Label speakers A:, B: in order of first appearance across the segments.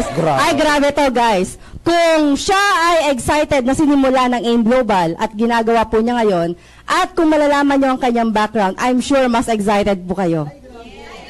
A: Yes!
B: Grabe.
A: Ay, grabe to, guys. Kung siya ay excited na sinimula ng AIM Global at ginagawa po niya ngayon, at kung malalaman niyo ang kanyang background, I'm sure mas excited po kayo.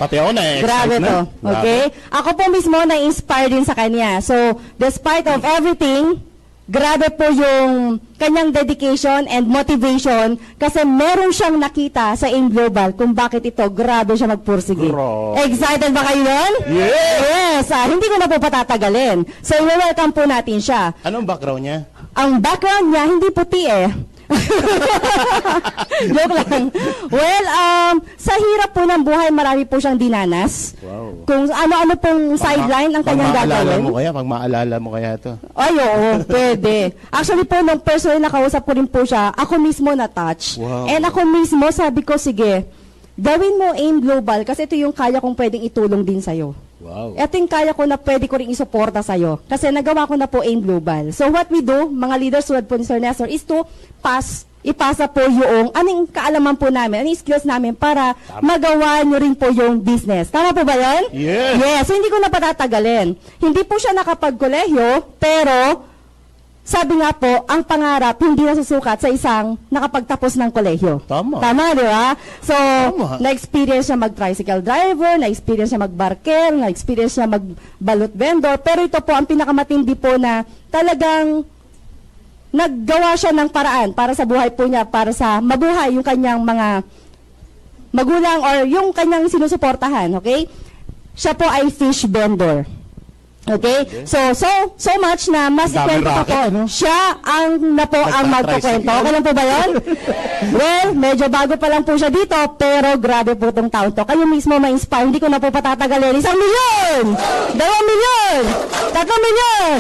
B: Pati ako na-excite
A: Grabe
B: na.
A: to. Okay? Ako po mismo na-inspire din sa kanya. So, despite of everything, grabe po yung kanyang dedication and motivation kasi meron siyang nakita sa AIM Global kung bakit ito grabe siya magpursige.
B: Grabe.
A: Excited ba kayo nun?
B: Yes!
A: Yes! Hindi ko na po patatagalin. So, welcome po natin siya.
B: Anong background niya?
A: Ang background niya, hindi puti eh. Joke lang. Well, sa hirap po ng buhay, marami po siyang dinanas.
B: Wow.
A: Kung ano-ano pong sideline ang kanyang gagawin.
B: Pag maalala mo kaya to.
A: Ay, oo, pwede. Actually po, nung personally nakausap ko rin po siya, ako mismo na-touch.
B: Wow.
A: And ako mismo, sabi ko, sige, gawin mo AIM Global kasi ito yung kaya kong pwedeng itulong din sa'yo.
B: Wow.
A: Ito yung kaya ko na pwede ko rin isuporta sa'yo. Kasi nagawa ko na po AIM Global. So what we do, mga leaders tulad po ni Sir Nestor, is to ipasa po yung anong kaalaman po namin, anong skills namin para magawa nyo rin po yung business. Tama po ba yun?
B: Yes.
A: Yes. So hindi ko na patatagalin. Hindi po siya nakapagkolehiyo, pero sabi nga po, ang pangarap hindi nasusukat sa isang nakapagtapos ng kolehiyo.
B: Tama.
A: Tama, di ba? So,
B: Tama.
A: na-experience siya mag-tricycle driver, na-experience siya mag-barker, na-experience siya mag-balot vendor, pero ito po ang pinakamatindi po na talagang naggawa siya ng paraan para sa buhay po niya, para sa mabuhay yung kanyang mga magulang or yung kanyang sinusuportahan, okay? Siya po ay fish vendor. Okay? So much na mas
B: Dami
A: ikwento ko
B: racket,
A: po.
B: ano?
A: Siya ang ang magkukwento.
B: Nagtatricycle.
A: Okay lang po ba yun? Well, medyo bago pa lang po siya dito, pero grabe po itong taon to. Kayo mismo ma-inspire. Hindi ko na po patatagalin. 1 milyon! 2 milyon! 3 milyon!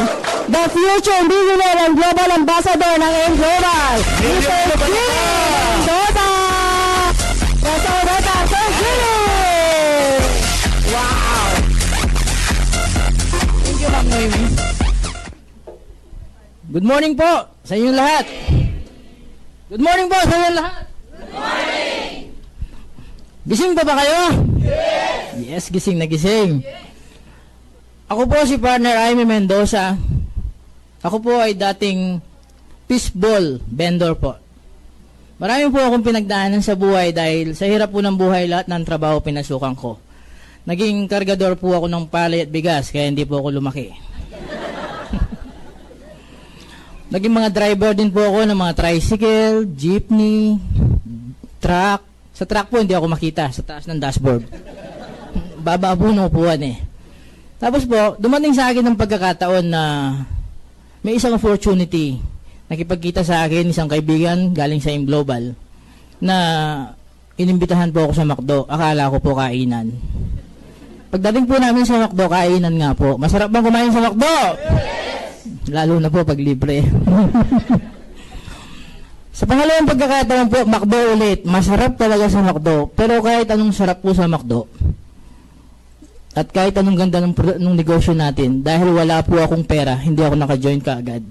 A: The future millionaire and global ambassador ng AIM Global, Mr. Jimmy Mendoza! Mr. Mendoza, Sir Jimmy! Wow!
C: Thank you, Ma'am Noemi. Good morning po sa inyong lahat. Good morning po sa inyong lahat. Good morning! Gising pa ba kayo? Yes! Yes, gising na gising. Ako po si partner Jaime Mendoza. Ako po ay dating fishball vendor po. Marami po akong pinagdaanan sa buhay dahil sa hirap po ng buhay lahat ng trabaho pinasukan ko. Naging kargador po ako ng palay at bigas kaya hindi po ako lumaki. Naging mga driver din po ako ng mga tricycle, jeepney, truck. Sa truck po hindi ako makita sa taas ng dashboard. Baba po ng upuan eh. Tapos po, dumating sa akin ng pagkakataon na may isang opportunity. Nakipagkita sa akin isang kaibigan galing sa AIM Global na inimbitahan po ako sa McDo. Akala ko po kainan. Pagdating po namin sa McDo, kainan nga po. Masarap bang kumain sa McDo? Yes! Lalo na po pag libre. Sa pangalawang pagkakataon po, McDo ulit. Masarap talaga sa McDo. Pero kahit anong sarap po sa McDo, at kahit anong ganda ng negosyo natin, dahil wala po akong pera, hindi ako naka-join kaagad.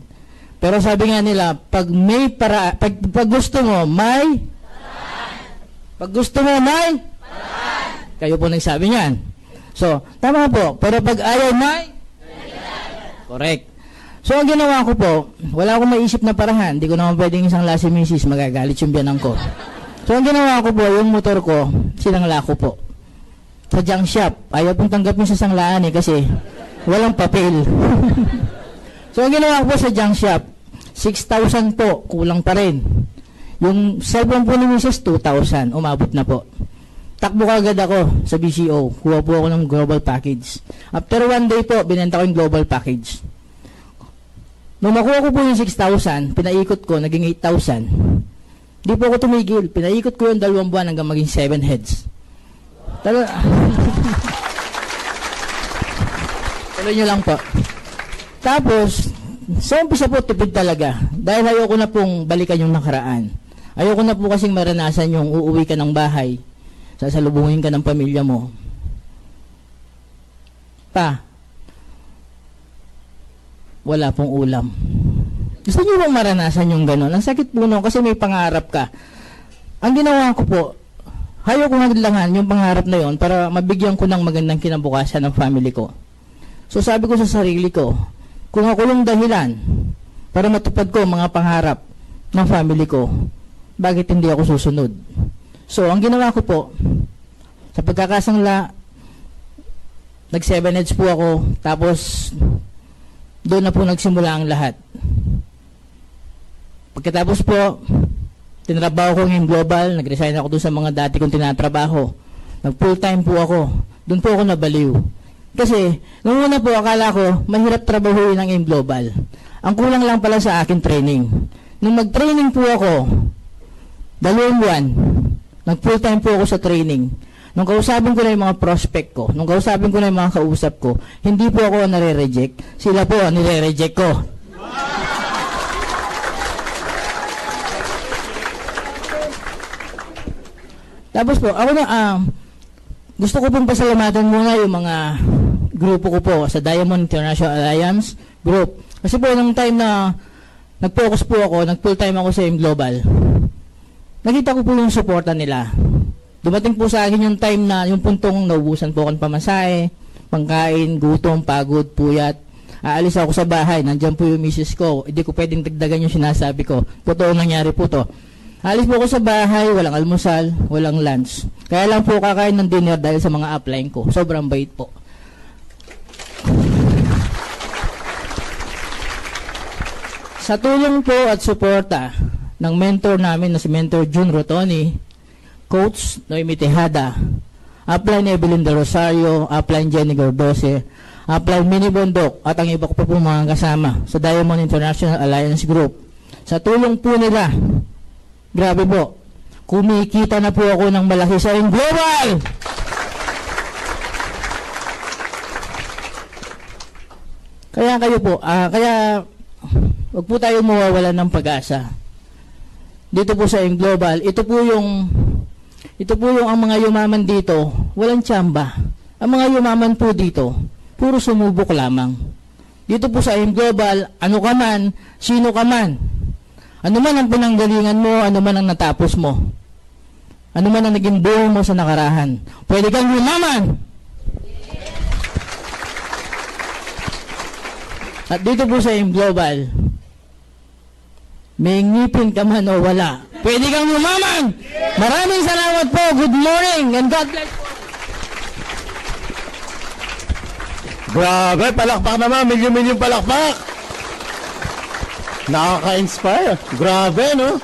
C: Pero sabi nga nila, pag gusto mo, may pag gusto mo, may kayo po nagsabi niyan. So, tama po. Pero pag ayaw, may correct. So, ang ginawa ko po, wala akong maisip na parahan. Hindi ko naman pwedeng isang lasi misis, magagalit yung biyanan ko. So, ang ginawa ko po, yung motor ko, sinangla ko po sa junk shop. Ayaw pong tanggapin sa sanglaan eh kasi walang papel. So, ang ginawa ko po sa junk shop, 6,000 po, kulang pa rin. Yung cellphone po ni Mrs. 2,000, umabot na po. Takbo kagad ako sa BCO, kuha po ako ng global package. After 1 day po, binenta ko yung global package. Nung makuha ko po yung 6,000, pinaikot ko, naging 8,000. Di po ako tumigil, pinaikot ko yung 2 buwan hanggang maging 7 heads. Tuloy nyo lang po. Tapos, sa umpisa po, tipid talaga. Dahil ayoko na pong balikan yung nakaraan. Ayoko na po kasing maranasan yung uuwi ka ng bahay, sasalubungin ka ng pamilya mo. Wala pong ulam. Gusto nyo bang maranasan yung gano'n? Ang sakit po no, kasi may pangarap ka. Ang ginawa ko po, ayaw ko hadlangan yung pangarap na yon para mabigyan ko ng magandang kinabukasan ng family ko. So sabi ko sa sarili ko, kung ako yung dahilan para matupad ko ang mga pangarap ng family ko, bakit hindi ako susunod? So ang ginawa ko po, sa pagkakasangla, nag 7 heads po ako, tapos doon na po nagsimula ang lahat. Pagkatapos po, tinrabaho ko ng Global, nag-resign ako doon sa mga dati kong tinatrabaho. Nag full time po ako. Doon po ako nabaliw. Kasi, nung una po, akala ko, mahirap trabahuin ang AIM Global. Ang kulang lang pala sa akin training. Nung mag-training po ako, 2 buwan, nag full time po ako sa training. Nung kausapin ko na yung mga prospect ko, nung kausapin ko na yung mga kausap ko, hindi po ako nare-reject, sila po ang nire-reject ko. Tapos po, ako na, gusto ko pong pasalamatan muna yung mga grupo ko po sa Diamond International Alliance Group. Kasi po, nung time na nag-focus po ako, nag-full time ako sa AIM Global, nakita ko po yung suporta nila. Dumating po sa akin yung time na, yung puntong naubusan po ako ng pamasahe, pangkain, gutom, pagod, puyat. Aalis ako sa bahay, nandyan po yung misis ko, hindi ko pwedeng dagdagan yung sinasabi ko. Totoo nangyari po to. Aalis po ako sa bahay, walang almusal, walang lunch. Kaya lang po kakain ng dinner dahil sa mga upline ko. Sobrang bait po. Sa tulong po at suporta ng mentor namin na si Mentor June Rotoni, Coach Noemi Tejada, Upline Evelyn De Rosario, Upline Jenny Gordose, Upline Minnie Bondok, at ang iba ko pa po mga kasama sa Diamond International Alliance Group. Sa tulong po nila, grabe po, kumikita na po ako ng malaki sa AIM Global! Kaya kayo po, kaya wag po tayo mawawalan ng pag-asa. Dito po sa AIM Global, ito po yung ang mga yumaman dito, walang tsamba. Ang mga yumaman po dito, puro sumubok lamang. Dito po sa AIM Global, ano ka man, sino ka man, ano man ang pinanggalingan mo, ano man ang natapos mo, ano man ang naging buhay mo sa nakarahan, pwede kang yumaman. At dito po sa AIM Global, may ngipin ka man o wala, pwede kang yumaman. Maraming salamat po. Good morning and God bless po.
B: Grabe, palakpak naman. Milyon-milyon palakpak. Nakaka-inspire. Grabe, no?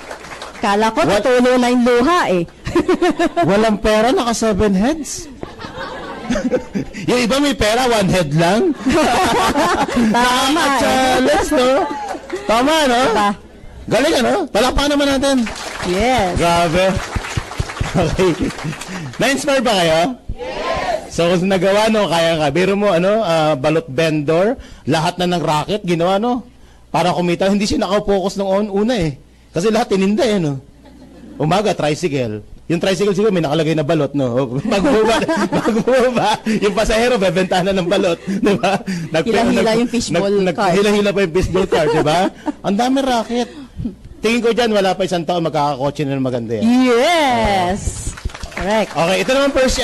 A: Kala ko natulo na yung luha eh.
B: Walang pera, naka 7 heads. Yung iba may pera, 1 head lang.
A: Tama eh.
B: Challenge, no? Tama, no?
A: Diba?
B: Galing, ano? Palakpak naman natin.
A: Yes.
B: Grabe. Okay. Na-inspire ba kayo? Yes! So, kung nagawa, no, kaya ka. Biro mo, balot vendor, lahat na ng racket, ginawa, no? Para kumita. Hindi siya nakapokus nung una, eh. Kasi lahat tininda, eh, no? Umaga, tricycle. Yung tricycle siguro may nakalagay na balot, no? Magbaba, yung pasahero, bebentahan na ng balot, di ba?
A: Hila-hila yung fishbowl cart.
B: Hila-hila pa yung fishbowl cart, di ba? Ang dami racket. Tingin ko dyan, wala pa isang taon, magkakakotse na maganda yan.
A: Yes. Correct.
B: Okay, ito naman first,